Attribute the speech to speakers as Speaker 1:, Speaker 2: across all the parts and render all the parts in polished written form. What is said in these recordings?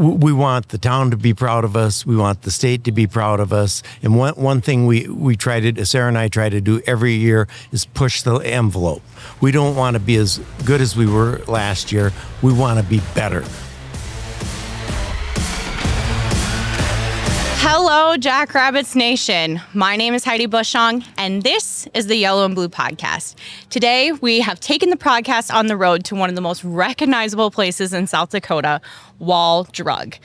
Speaker 1: we want the town to be proud of us. We want the state to be proud of us. And one thing Sarah and I try to do every year is push the envelope. We don't want to be as good as we were last year. We want to be better.
Speaker 2: Hello, Jackrabbits Nation. My name is Heidi Bushong, and this is the Yellow and Blue Podcast. Today, we have taken the podcast on the road to one of the most recognizable places in South Dakota, Wall Drug.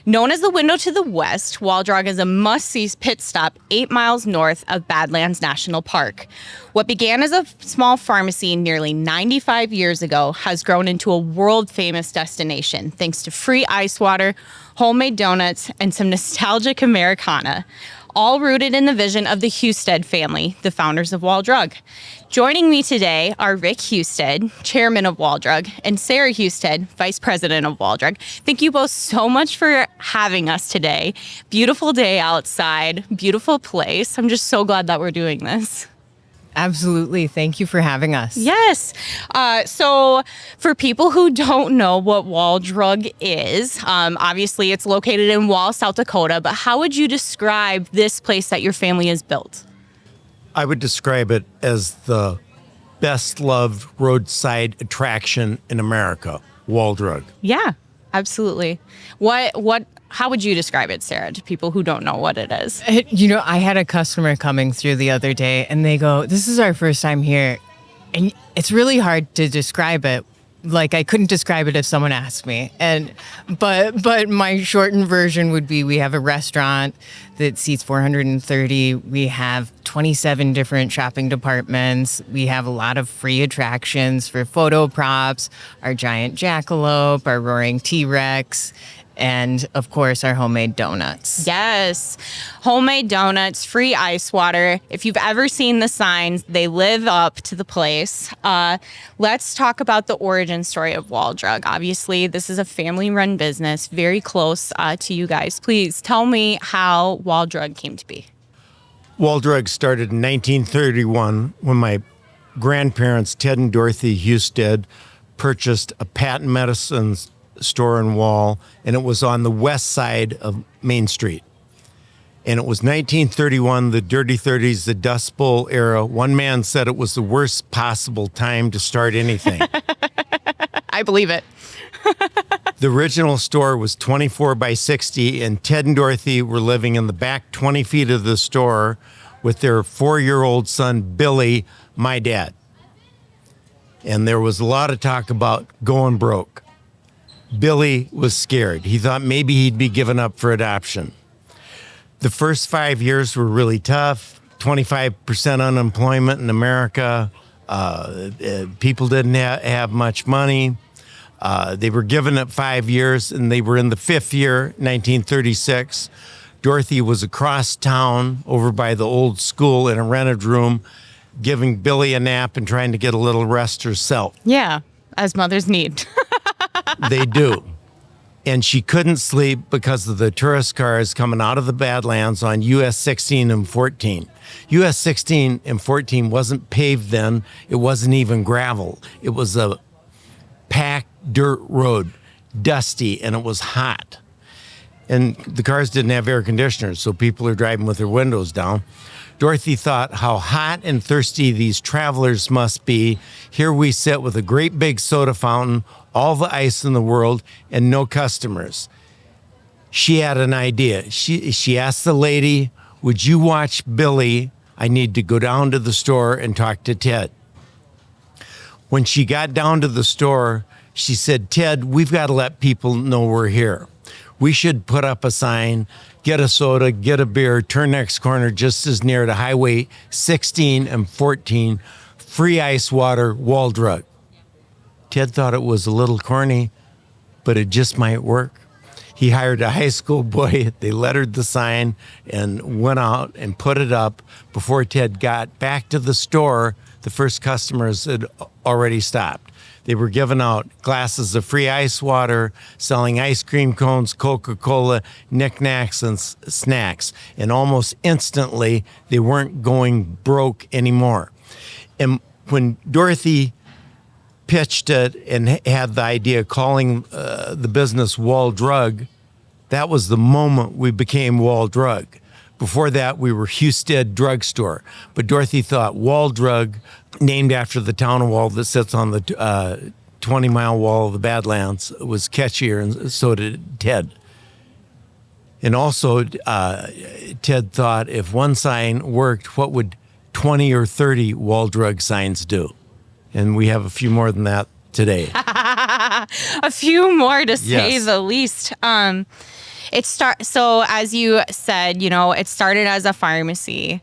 Speaker 2: Known as the window to the west, Wall Drug is a must-see pit stop 8 miles north of Badlands National Park. What began as a small pharmacy nearly 95 years ago has grown into a world-famous destination thanks to free ice water, homemade donuts, and some nostalgic Americana, all rooted in the vision of the Hustead family, the founders of Wall Drug. Joining me today are Rick Hustead, chairman of Wall Drug, and Sarah Hustead, vice president of Wall Drug. Thank you both so much for having us today. Beautiful day outside, beautiful place. I'm just so glad that we're doing this.
Speaker 3: Absolutely. Thank you for having us.
Speaker 2: Yes. So for people who don't know what Wall Drug is, obviously it's located in Wall, South Dakota, but how would you describe this place that your family has built?
Speaker 1: I would describe it as the best loved roadside attraction in America, Wall Drug.
Speaker 2: Yeah, absolutely. How would you describe it, Sarah, to people who don't know what it is?
Speaker 3: I had a customer coming through the other day and they go, "This is our first time here." And it's really hard to describe it. Like, I couldn't describe it if someone asked me. But my shortened version would be, we have a restaurant that seats 430. We have 27 different shopping departments. We have a lot of free attractions for photo props, our giant jackalope, our roaring T-Rex, and, of course, our homemade donuts.
Speaker 2: Yes. Homemade donuts, free ice water. If you've ever seen the signs, they live up to the place. Let's talk about the origin story of Wall Drug. Obviously, this is a family-run business, very close to you guys. Please tell me how Wall Drug came to be.
Speaker 1: Wall Drug started in 1931 when my grandparents, Ted and Dorothy Hustead, purchased a patent medicines store in Wall, and it was on the west side of Main Street. And it was 1931, the Dirty 30s, the Dust Bowl era. One man said it was the worst possible time to start anything.
Speaker 2: I believe it.
Speaker 1: The original store was 24 by 60, and Ted and Dorothy were living in the back 20 feet of the store with their 4-year-old son, Billy, my dad. And there was a lot of talk about going broke. Billy was scared. He thought maybe he'd be given up for adoption. The first 5 years were really tough. 25% unemployment in America. People didn't have much money. They were given it 5 years, and they were in the 5th year, 1936. Dorothy was across town over by the old school in a rented room, giving Billy a nap and trying to get a little rest herself.
Speaker 2: Yeah, as mothers need.
Speaker 1: They do. And she couldn't sleep because of the tourist cars coming out of the Badlands on US 16 and 14. US 16 and 14 wasn't paved then. It wasn't even gravel. It was a packed dirt road, dusty, and it was hot. And the cars didn't have air conditioners, so people are driving with their windows down. Dorothy thought how hot and thirsty these travelers must be. Here we sit with a great big soda fountain, all the ice in the world, and no customers. She had an idea. She asked the lady, "Would you watch Billy? I need to go down to the store and talk to Ted." When she got down to the store, she said, "Ted, we've got to let people know we're here. We should put up a sign, get a soda, get a beer, turn next corner just as near to Highway 16 and 14, free ice water, Wall Drug." Ted thought it was a little corny, but it just might work. He hired a high school boy. They lettered the sign and went out and put it up. Before Ted got back to the store, the first customers had already stopped. They were giving out glasses of free ice water, selling ice cream cones, Coca-Cola, knickknacks, and snacks. And almost instantly, they weren't going broke anymore. And when Dorothy pitched it and had the idea of calling the business Wall Drug, That was the moment we became Wall Drug. Before that, we were Hustead Drugstore. But Dorothy thought Wall Drug, named after the town of Wall that sits on the 20-mile wall of the Badlands, was catchier, and so did Ted. And also, Ted thought if one sign worked, what would 20 or 30 Wall Drug signs do? And we have a few more than that today.
Speaker 2: A few more, to say the least. So as you said, it started as a pharmacy.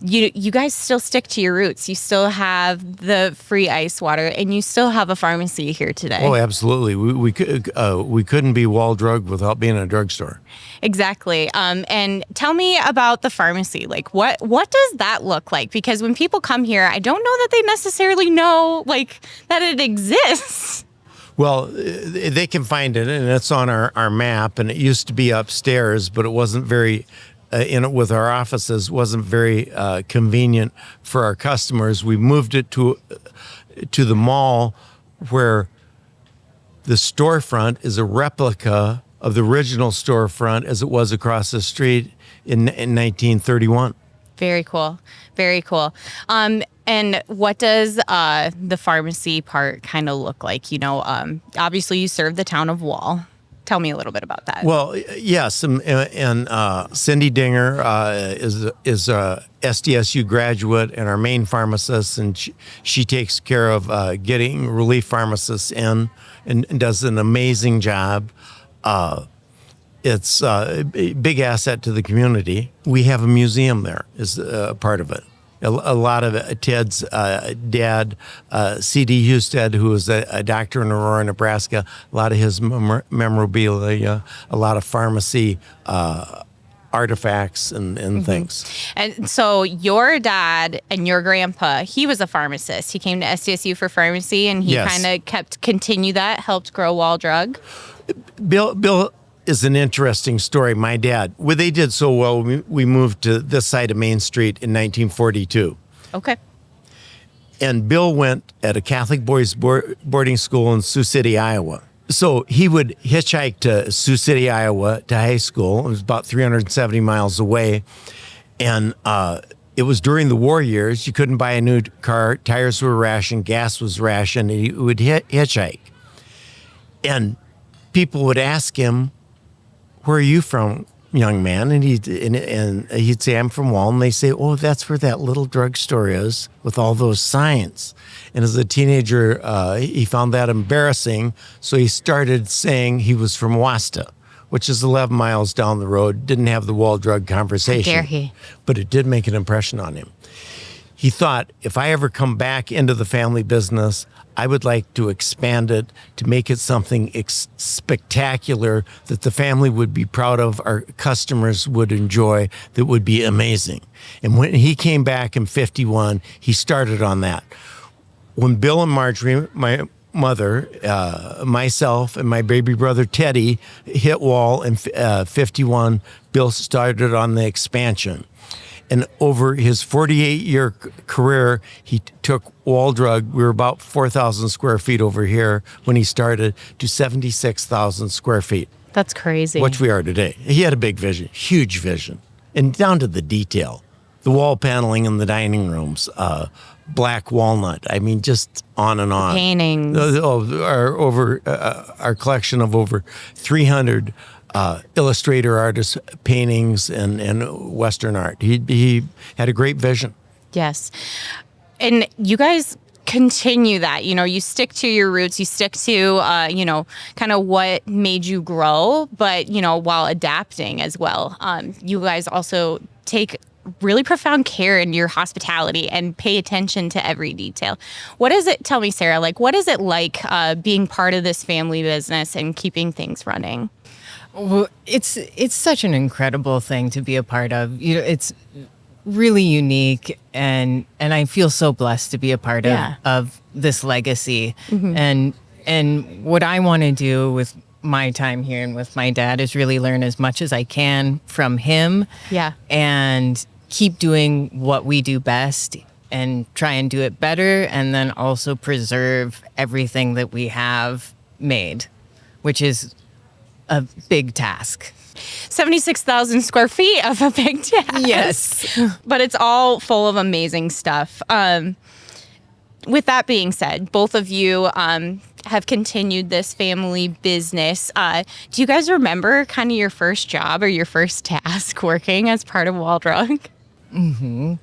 Speaker 2: You guys still stick to your roots. You still have the free ice water, and you still have a pharmacy here today.
Speaker 1: Oh, absolutely. We couldn't be Wall Drug without being a drugstore.
Speaker 2: Exactly. And tell me about the pharmacy. Like, what does that look like? Because when people come here, I don't know that they necessarily know that it exists.
Speaker 1: Well, they can find it, and it's on our map, and it used to be upstairs, but it wasn't very, with our offices, wasn't very convenient for our customers. We moved it to the mall, where the storefront is a replica of the original storefront as it was across the street in 1931.
Speaker 2: Very cool. Very cool. And what does the pharmacy part kind of look like? Obviously you serve the town of Wall. Tell me a little bit about that.
Speaker 1: Well, yes, and Cindy Dinger is a SDSU graduate and our main pharmacist, and she takes care of getting relief pharmacists in and does an amazing job. It's a big asset to the community. We have a museum there is a part of it. A lot of Ted's dad, C.D. Hustead, who was a doctor in Aurora, Nebraska, a lot of his memorabilia, a lot of pharmacy artifacts and things.
Speaker 2: And so your dad and your grandpa, he was a pharmacist. He came to SDSU for pharmacy, and he kind of continued that, helped grow Wall Drug.
Speaker 1: Bill is an interesting story. My dad, they did so well, we moved to this side of Main Street in 1942.
Speaker 2: Okay.
Speaker 1: And Bill went at a Catholic boys boarding school in Sioux City, Iowa. So he would hitchhike to Sioux City, Iowa to high school. It was about 370 miles away. And it was during the war years. You couldn't buy a new car. Tires were rationed. Gas was rationed. And he would hitchhike. And people would ask him, "Where are you from, young man?" And he'd say, "I'm from Wall." And they say, "Oh, that's where that little drugstore is with all those signs." And as a teenager, he found that embarrassing. So he started saying he was from Wasta, which is 11 miles down the road. Didn't have the Wall Drug conversation.
Speaker 2: How dare he?
Speaker 1: But it did make an impression on him. He thought, if I ever come back into the family business, I would like to expand it to make it something spectacular that the family would be proud of, our customers would enjoy, that would be amazing. And when he came back in 51, he started on that. When Bill and Marjorie, my mother, myself, and my baby brother Teddy hit Wall in 51, Bill started on the expansion. And over his 48-year career, he took Wall Drug. We were about 4,000 square feet over here when he started, to 76,000 square feet.
Speaker 2: That's crazy.
Speaker 1: Which we are today. He had a big vision, huge vision, and down to the detail. The wall paneling in the dining rooms, black walnut. I mean, just on and on.
Speaker 2: Paintings.
Speaker 1: Our collection of over 300 illustrator artist paintings and Western art. He had a great vision.
Speaker 2: Yes. And you guys continue that, you stick to your roots, you stick to, kind of what made you grow, but, while adapting as well. You guys also take really profound care in your hospitality and pay attention to every detail. What is it? Tell me, Sarah, what is it like being part of this family business and keeping things running?
Speaker 3: Well, it's such an incredible thing to be a part of. It's really unique, and I feel so blessed to be a part of this legacy. Mm-hmm. And what I want to do with my time here and with my dad is really learn as much as I can from him. Yeah. And keep doing what we do best and try and do it better, and then also preserve everything that we have made, which is a big task.
Speaker 2: 76,000 square feet of a big task.
Speaker 3: Yes.
Speaker 2: But it's all full of amazing stuff. With that being said, both of you have continued this family business. Do you guys remember kind of your first job or your first task working as part of Waldrug?
Speaker 3: Mm-hmm.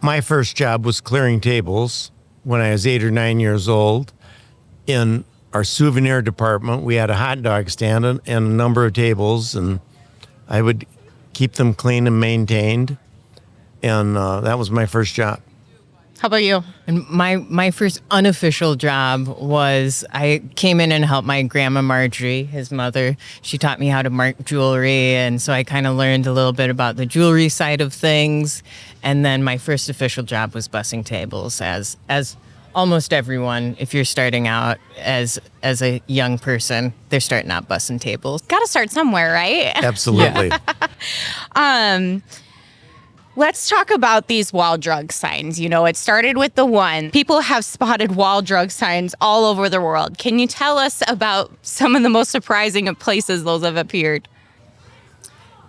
Speaker 1: My first job was clearing tables when I was 8 or 9 years old. In our souvenir department, we had a hot dog stand and a number of tables, and I would keep them clean and maintained. And that was my first job.
Speaker 2: How about you?
Speaker 3: And my first unofficial job was I came in and helped my grandma Marjorie, his mother. She taught me how to mark jewelry, and so I kind of learned a little bit about the jewelry side of things. And then my first official job was bussing tables, as almost everyone, if you're starting out as a young person, they're starting out bussing tables.
Speaker 2: Got to start somewhere, right?
Speaker 1: Absolutely.
Speaker 2: Let's talk about these Waldrug signs. You know, it started with the one. People have spotted Waldrug signs all over the world. Can you tell us about some of the most surprising places those have appeared?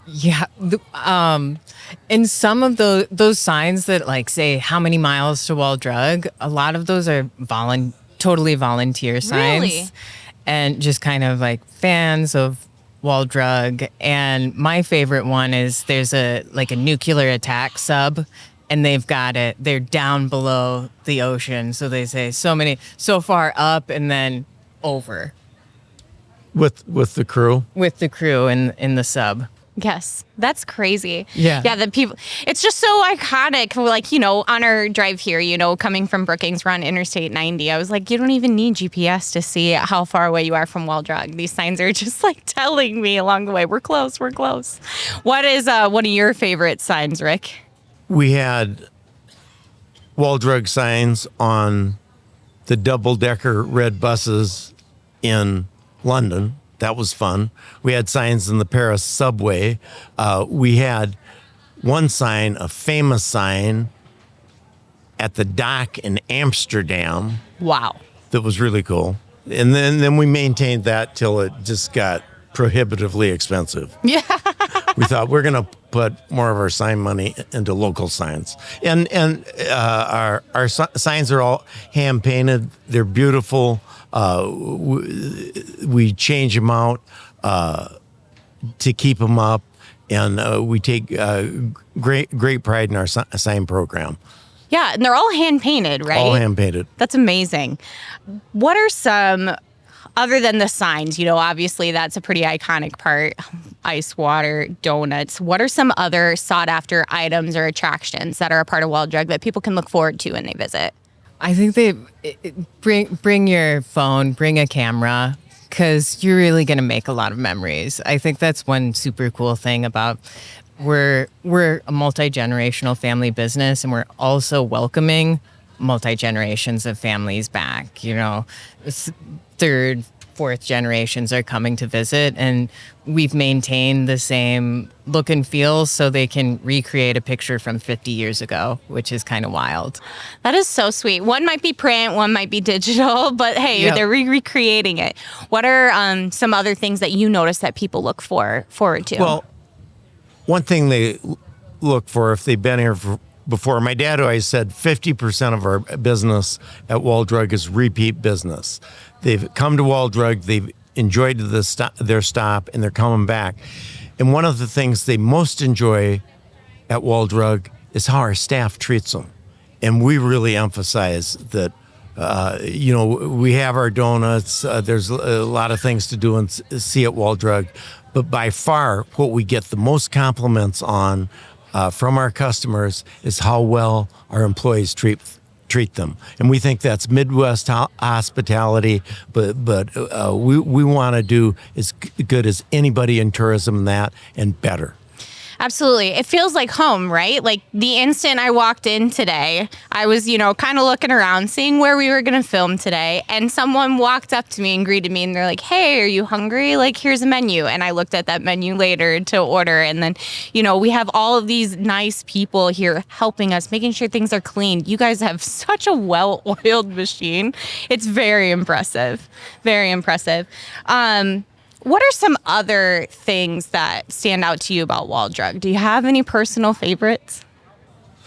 Speaker 3: Yeah. And some of those signs that like say how many miles to Waldrug, a lot of those are totally volunteer signs.
Speaker 2: Really?
Speaker 3: And just kind of like fans of Waldrug. And my favorite one is there's a nuclear attack sub, and they're down below the ocean. So they say so far up and then over.
Speaker 1: With the crew?
Speaker 3: With the crew in the sub.
Speaker 2: Yes, that's crazy.
Speaker 3: Yeah.
Speaker 2: Yeah, the people, it's just so iconic. Like, you know, on our drive here, you know, coming from Brookings, we're on Interstate 90. I was like, you don't even need GPS to see how far away you are from Waldrug. These signs are just like telling me along the way, we're close, we're close. What is one of your favorite signs, Rick?
Speaker 1: We had Waldrug signs on the double-decker red buses in London. That was fun. We had signs in the Paris subway. We had one sign, a famous sign, at the dock in Amsterdam.
Speaker 2: Wow.
Speaker 1: That was really cool. And then we maintained that till it just got prohibitively expensive.
Speaker 2: Yeah.
Speaker 1: We thought we're going to put more of our sign money into local signs. And our signs are all hand painted. They're beautiful. We change them out to keep them up, and we take great pride in our sign program.
Speaker 2: Yeah, and they're all hand painted, right?
Speaker 1: All hand painted.
Speaker 2: That's amazing. What are some, other than the signs, you know, obviously that's a pretty iconic part, ice, water, donuts. What are some other sought after items or attractions that are a part of Waldrug that people can look forward to when they visit?
Speaker 3: I think they bring your phone, bring a camera, because you're really going to make a lot of memories. I think that's one super cool thing about we're a multi-generational family business, and we're also welcoming multi-generations of families back. You know, third, fourth generations are coming to visit, and we've maintained the same look and feel so they can recreate a picture from 50 years ago, which is kind of wild.
Speaker 2: That is so sweet. One might be print, one might be digital, but hey,
Speaker 3: Yep.
Speaker 2: they're recreating it. What are some other things that you notice that people look forward to?
Speaker 1: Well, one thing they look for if they've been here before, my dad always said 50% of our business at Waldrug is repeat business. They've come to Waldrug, they've enjoyed their stop, and they're coming back. And one of the things they most enjoy at Waldrug is how our staff treats them. And we really emphasize that, you know, we have our donuts, there's a lot of things to do and see at Waldrug. But by far, what we get the most compliments on from our customers is how well our employees treat them. And we think that's Midwest hospitality, but we want to do as good as anybody in tourism that and better.
Speaker 2: Absolutely. It feels like home, right? Like the instant I walked in today, I was, you know, kind of looking around, seeing where we were going to film today. And someone walked up to me and greeted me and they're like, hey, are you hungry? Like, here's a menu. And I looked at that menu later to order. And then, you know, we have all of these nice people here helping us, making sure things are clean. You guys have such a well-oiled machine. It's very impressive. Very impressive. What are some other things that stand out to you about Wall Drug? Do you have any personal favorites?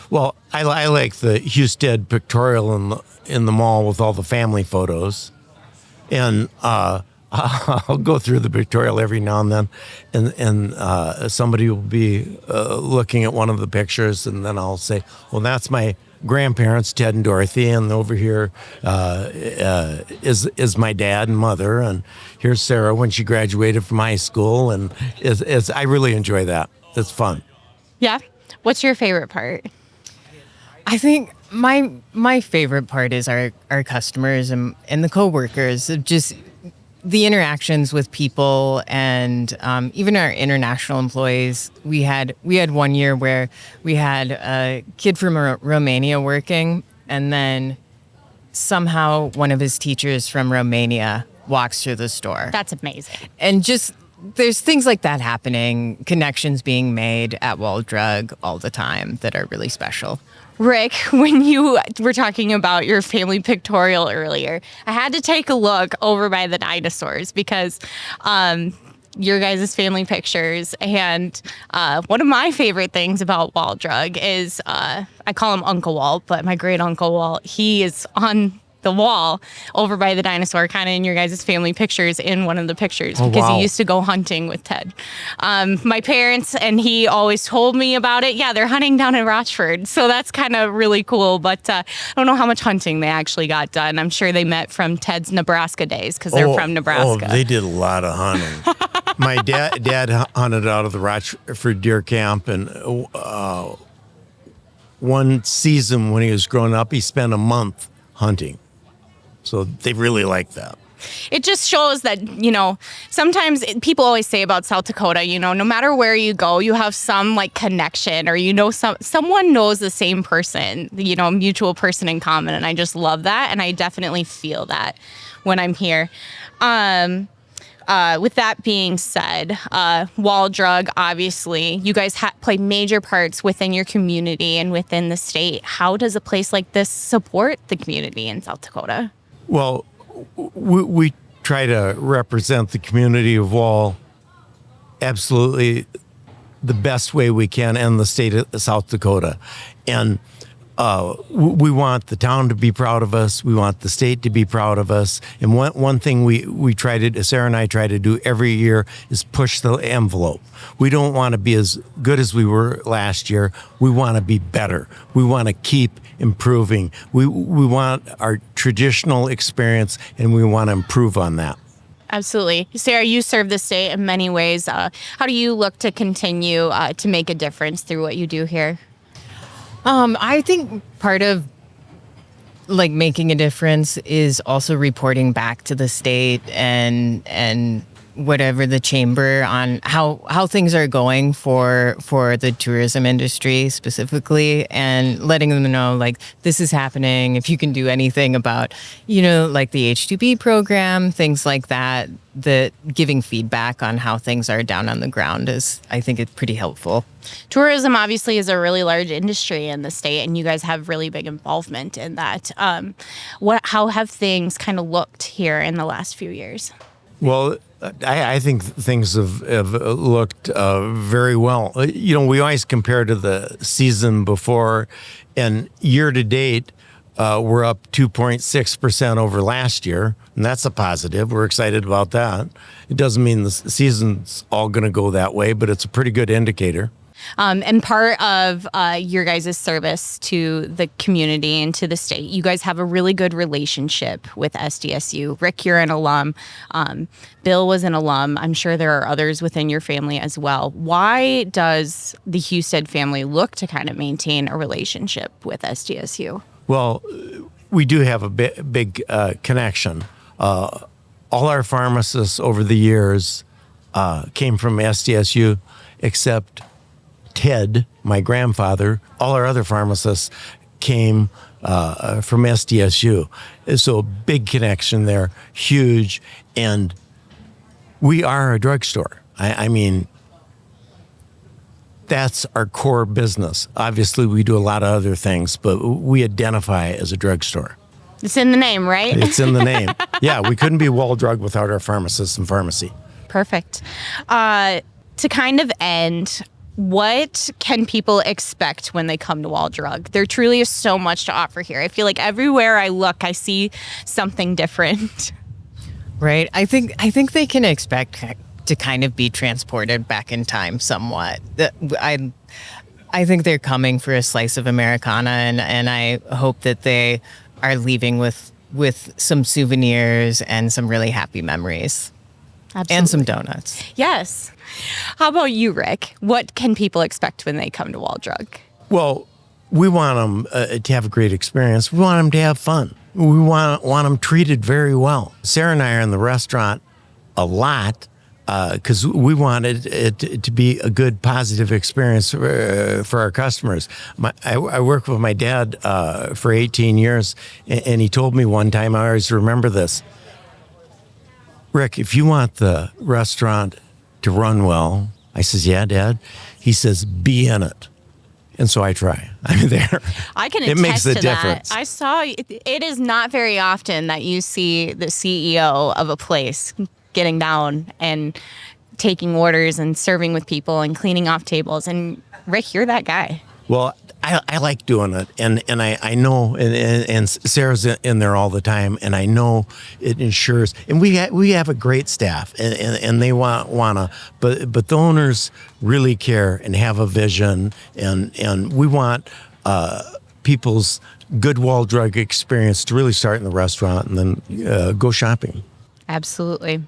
Speaker 1: Well, I like the Hustead pictorial in the mall with all the family photos. And I'll go through the pictorial every now and then, and somebody will be looking at one of the pictures, and then I'll say, well, that's my grandparents, Ted and Dorothy, and over here is my dad and mother, and here's Sarah when she graduated from high school, and I really enjoy that. It's fun.
Speaker 2: Yeah. What's your favorite part?
Speaker 3: I think my favorite part is our customers and the coworkers, just the interactions with people, and even our international employees. We had 1 year where we had a kid from Romania working, and then somehow one of his teachers from Romania walks through the store.
Speaker 2: That's amazing.
Speaker 3: And just there's things like that happening, connections being made at Wall Drug all the time that are really special.
Speaker 2: Rick, when you were talking about your family pictorial earlier, I had to take a look over by the dinosaurs because your guys' family pictures. And one of my favorite things about Wall Drug is I call him Uncle Walt, but my great Uncle Walt, he is on the wall over by the dinosaur, kind of in your guys' family pictures, in one of the pictures, because he used to go hunting with Ted. My parents, and he always told me about it. Yeah, they're hunting down in Rochford. So that's kind of really cool. But I don't know how much hunting they actually got done. I'm sure they met from Ted's Nebraska days because they're from Nebraska.
Speaker 1: Oh, they did a lot of hunting. My dad hunted out of the Rochford deer camp, and one season when he was growing up, he spent a month hunting. So they really like that.
Speaker 2: It just shows that, sometimes people always say about South Dakota, no matter where you go, you have some like connection, or, someone knows the same person, mutual person in common. And I just love that. And I definitely feel that when I'm here. With that being said, Wall Drug, obviously, you guys play major parts within your community and within the state. How does a place like this support the community in South Dakota?
Speaker 1: Well, we try to represent the community of Wall absolutely the best way we can, and the state of South Dakota. And we want the town to be proud of us. We want the state to be proud of us. And one thing we try to, Sarah and I try to do every year, is push the envelope. We don't want to be as good as we were last year. We want to be better. We want to keep improving. We want our traditional experience, and we want to improve on that.
Speaker 2: Absolutely. Sarah, you serve the state in many ways. How do you look to continue to make a difference through what you do here?
Speaker 3: I think part of like making a difference is also reporting back to the state and whatever the chamber on how things are going for the tourism industry specifically, and letting them know like this is happening. If you can do anything about, like the H2B program, things like that, that giving feedback on how things are down on the ground is, I think, it's pretty helpful.
Speaker 2: Tourism obviously is a really large industry in the state, and you guys have really big involvement in that. How have things kind of looked here in the last few years?
Speaker 1: Well, I think things have looked very well. We always compare to the season before, and year to date, we're up 2.6% over last year, and that's a positive. We're excited about that. It doesn't mean the season's all going to go that way, but it's a pretty good indicator.
Speaker 2: And part of your guys' service to the community and to the state, you guys have a really good relationship with SDSU. Rick, you're an alum. Bill was an alum. I'm sure there are others within your family as well. Why does the Hustead family look to kind of maintain a relationship with SDSU?
Speaker 1: Well, we do have a big connection. All our pharmacists over the years came from SDSU, except Ted, my grandfather. All our other pharmacists came from SDSU. So big connection there, huge. And we are a drugstore. I mean, that's our core business. Obviously, we do a lot of other things, but we identify as a drugstore.
Speaker 2: It's in the name, right?
Speaker 1: It's in the name. Yeah, we couldn't be Wall Drug without our pharmacists and pharmacy.
Speaker 2: Perfect. To kind of end, what can people expect when they come to Wall Drug? There truly is so much to offer here. I feel like everywhere I look, I see something different.
Speaker 3: Right. I think they can expect to kind of be transported back in time somewhat. I think they're coming for a slice of Americana, and I hope that they are leaving with some souvenirs and some really happy memories.
Speaker 2: Absolutely.
Speaker 3: And some donuts.
Speaker 2: Yes. How about you, Rick? What can people expect when they come to Wall Drug?
Speaker 1: Well, we want them to have a great experience. We want them to have fun. We want them treated very well. Sarah and I are in the restaurant a lot because we wanted it to be a good, positive experience for our customers. I worked with my dad for 18 years, and he told me one time, I always remember this, Rick, if you want the restaurant to run well, I says, yeah, Dad. He says, be in it. And so I try. I'm there.
Speaker 2: I can
Speaker 1: it
Speaker 2: attest
Speaker 1: makes a
Speaker 2: to
Speaker 1: difference.
Speaker 2: that. I saw it is not very often that you see the CEO of a place getting down and taking orders and serving with people and cleaning off tables. And Rick, you're that guy.
Speaker 1: Well, I like doing it, and I know, and Sarah's in there all the time, and I know it ensures, and we have a great staff, and they wanna, but the owners really care and have a vision, and we want people's good Wall Drug experience to really start in the restaurant and then go shopping.
Speaker 2: Absolutely.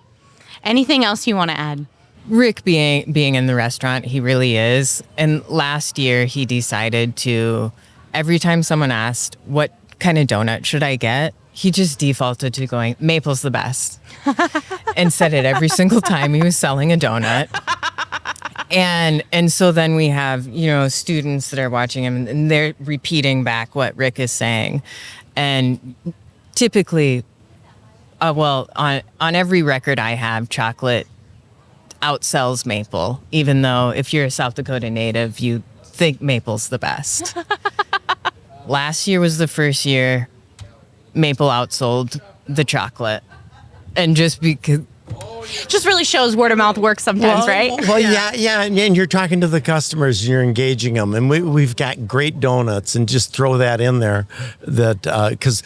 Speaker 2: Anything else you want to add?
Speaker 3: Rick being in the restaurant, he really is. And last year he decided to, every time someone asked, what kind of donut should I get? He just defaulted to going, Maple's the best. And said it every single time he was selling a donut. And so then we have, students that are watching him and they're repeating back what Rick is saying. And typically, on every record I have, chocolate outsells maple, even though if you're a South Dakota native, you think maple's the best. Last year was the first year maple outsold the chocolate. And just because...
Speaker 2: Just really shows word of mouth works sometimes, right?
Speaker 1: Well, yeah, and you're talking to the customers, and you're engaging them, and we've got great donuts, and just throw that in there, that because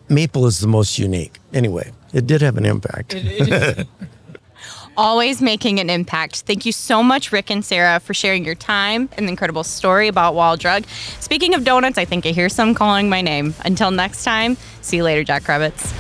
Speaker 1: maple is the most unique. Anyway, it did have an impact.
Speaker 2: Always making an impact. Thank you so much, Rick and Sarah, for sharing your time and the incredible story about Wall Drug. Speaking of donuts, I think I hear some calling my name. Until next time, see you later, Jackrabbits.